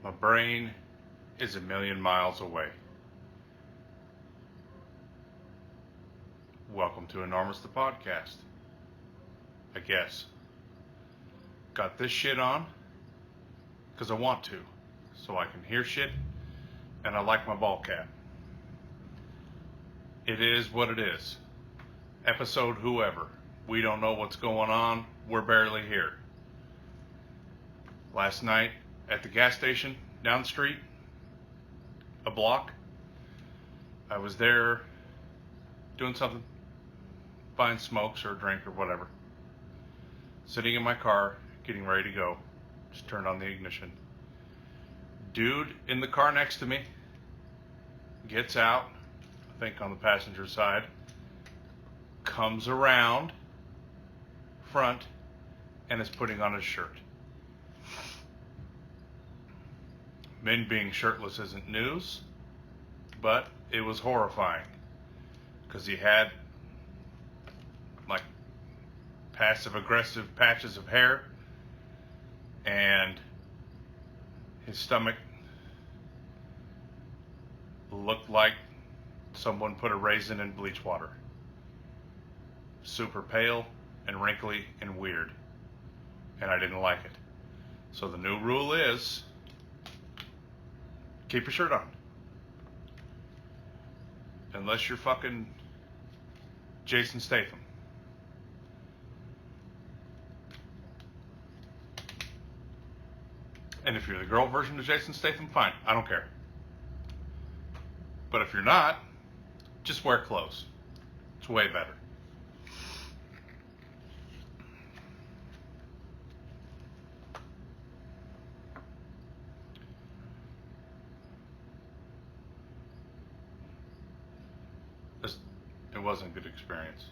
My brain is a million miles away. Welcome to Enormous the Podcast. I guess. Got this shit on because I want to, so I can hear shit, and I like my ball cap. It is what it is. Episode whoever. We don't know what's going on. We're barely here. Last night at the gas station down the street, a block, I was there doing something, buying smokes or a drink or whatever. Sitting in my car, getting ready to go. Just turned on the ignition. Dude in the car next to me gets out, I think on the passenger side, comes around front and is putting on his shirt. Men being shirtless isn't news, but it was horrifying because he had like passive aggressive patches of hair, and his stomach looked like someone put a raisin in bleach water. Super pale and wrinkly and weird, and I didn't like it. So the new rule is keep your shirt on. Unless you're fucking Jason Statham. And if you're the girl version of Jason Statham, fine. I don't care. But if you're not, just wear clothes. It's way better. It wasn't a good experience.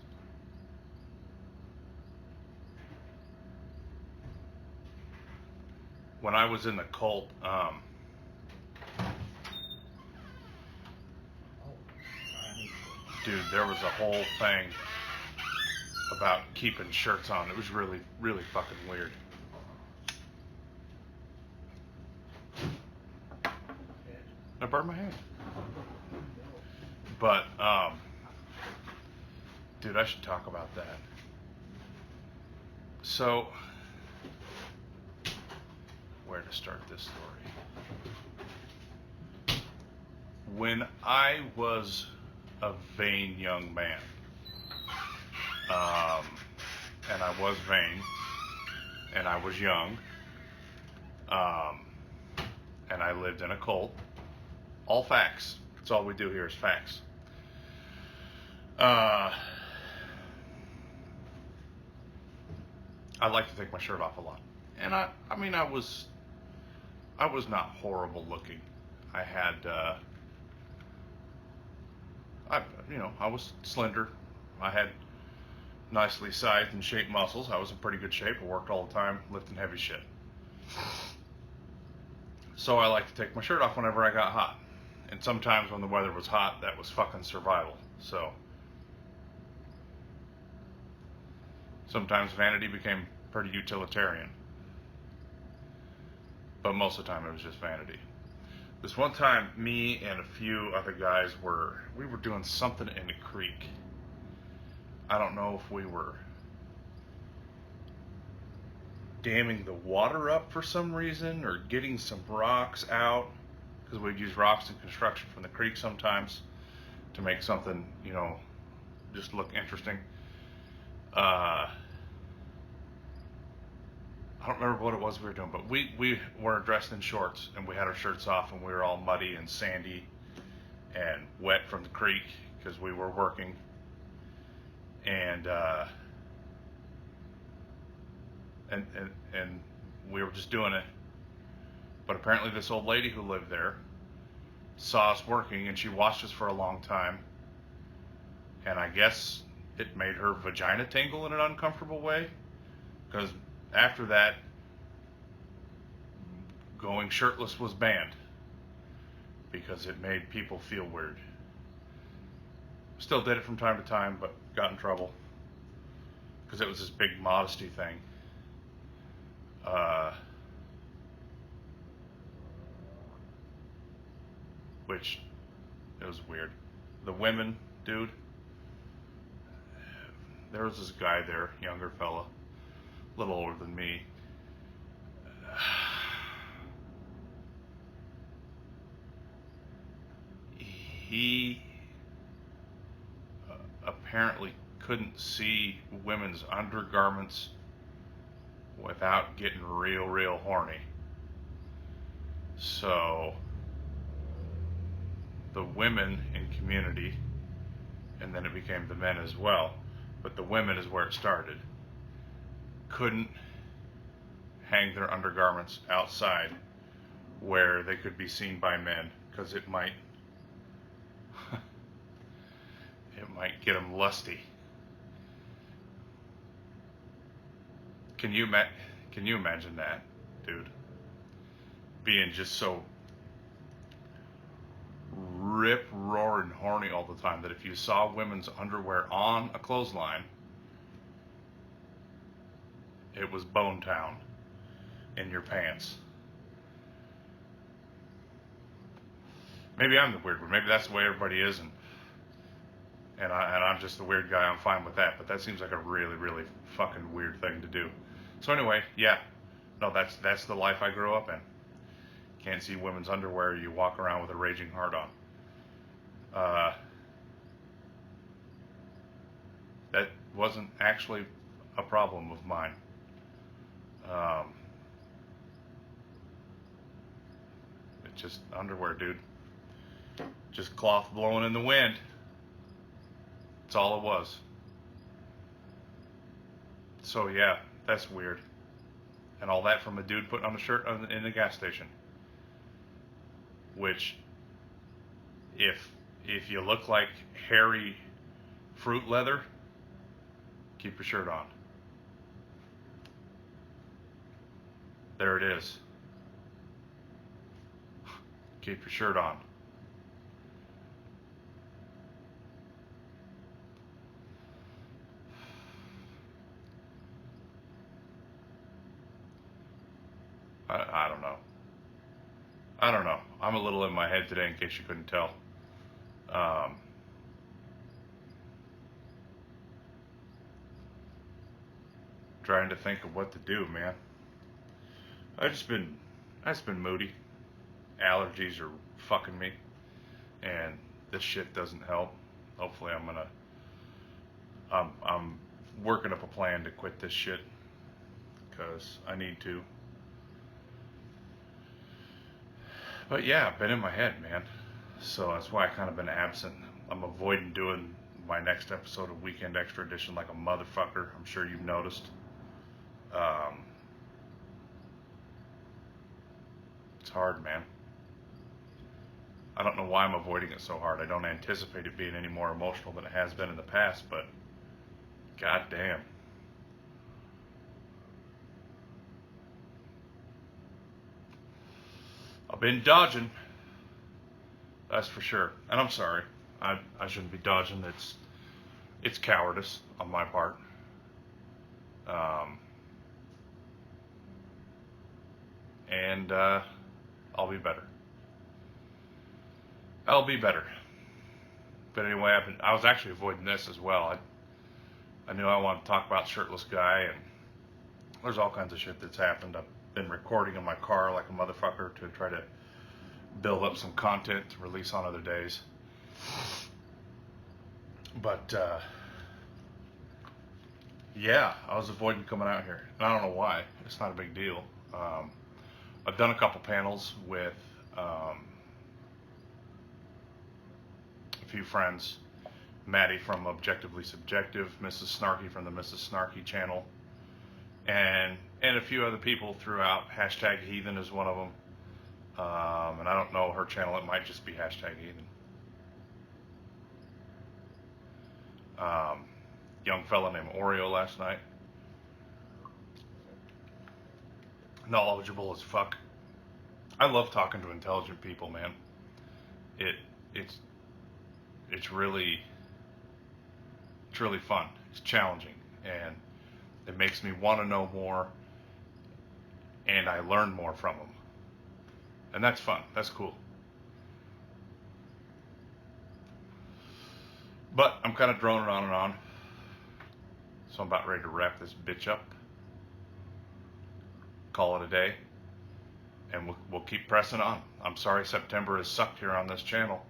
When I was in the cult, dude, there was a whole thing about keeping shirts on. It was really, really fucking weird. I burned my hand. But, dude, I should talk about that. So, where to start this story? When I was a vain young man, and I was vain, and I was young, and I lived in a cult. All facts. That's all we do here is facts. I like to take my shirt off a lot, and I was not horrible looking. I had, I was slender. I had nicely sized and shaped muscles. I was in pretty good shape. I worked all the time, lifting heavy shit. So I like to take my shirt off whenever I got hot. And sometimes when the weather was hot, that was fucking survival. So sometimes vanity became pretty utilitarian. But most of the time it was just vanity. This one time, me and a few other guys were doing something in the creek. I don't know if we were damming the water up for some reason or getting some rocks out, because we'd use rocks in construction from the creek sometimes to make something, just look interesting. I don't remember what it was we were doing, but we were dressed in shorts and we had our shirts off and we were all muddy and sandy and wet from the creek because we were working. And we were just doing it. But apparently this old lady who lived there saw us working, and she watched us for a long time. And I guess it made her vagina tingle in an uncomfortable way, because after that, going shirtless was banned because it made people feel weird. Still did it from time to time, but got in trouble because it was this big modesty thing. which it was weird. The women, dude, there was this guy there, younger fella, a little older than me. He apparently couldn't see women's undergarments without getting real horny. So the women in community, and then it became the men as well, but the women is where it started, couldn't hang their undergarments outside where they could be seen by men, because it might get them lusty. Can you imagine that, dude? Being just so rip-roaring horny all the time that if you saw women's underwear on a clothesline, it was Bone Town in your pants. Maybe I'm the weird one. Maybe that's the way everybody is, and I'm just the weird guy. I'm fine with that. But that seems like a really fucking weird thing to do. So anyway, yeah, no, that's the life I grew up in. Can't see women's underwear. You walk around with a raging heart on. That wasn't actually a problem of mine. It's just underwear, dude. Just cloth blowing in the wind. That's all it was. So yeah, that's weird. And all that from a dude putting on a shirt in the gas station. Which, if you look like hairy fruit leather, keep your shirt on. There it is. Keep your shirt on. I don't know. I don't know. I'm a little in my head today, in case you couldn't tell. Trying to think of what to do, man. I've just been moody. Allergies are fucking me, and this shit doesn't help. Hopefully, I'm working up a plan to quit this shit, because I need to. But yeah, I've been in my head, man. So that's why I kind of been absent. I'm avoiding doing my next episode of Weekend Extra Edition like a motherfucker. I'm sure you've noticed. It's hard, man. I don't know why I'm avoiding it so hard. I don't anticipate it being any more emotional than it has been in the past, but goddamn. I've been dodging, that's for sure. And I'm sorry. I shouldn't be dodging. It's cowardice on my part. And I'll be better. I'll be better. But anyway, I was actually avoiding this as well. I knew I wanted to talk about Shirtless Guy, and there's all kinds of shit that's happened. I've been recording in my car like a motherfucker to try to build up some content to release on other days. But yeah, I was avoiding coming out here, and I don't know why. It's not a big deal. I've done a couple panels with a few friends. Maddie from Objectively Subjective, Mrs. Snarky from the Mrs. Snarky channel, and a few other people throughout. Hashtag Heathen is one of them. And I don't know her channel. It might just be Hashtag Heathen. Young fella named Oreo last night. Knowledgeable as fuck. I love talking to intelligent people, man. It's really fun. It's challenging, and it makes me want to know more, and I learn more from them. And that's fun. That's cool. But I'm kind of droning on and on. So I'm about ready to wrap this bitch up. Call it a day. And we'll keep pressing on. I'm sorry September has sucked here on this channel.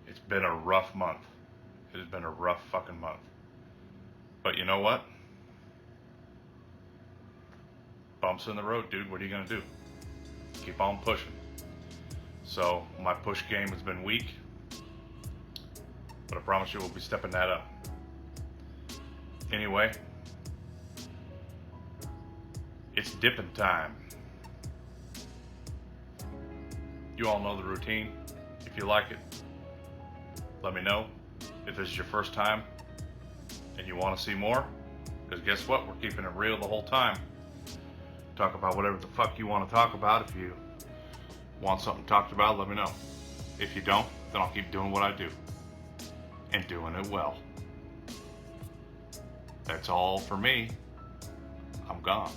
It's been a rough month. It has been a rough fucking month. But you know what? Bumps in the road, dude. What are you going to do? Keep on pushing. So my push game has been weak. But I promise you we'll be stepping that up. Anyway, it's dipping time. You all know the routine. If you like it, let me know. If this is your first time and you want to see more, because guess what? We're keeping it real the whole time. Talk about whatever the fuck you want to talk about. If you want something talked about, let me know. If you don't, then I'll keep doing what I do. And doing it well. That's all for me. I'm gone.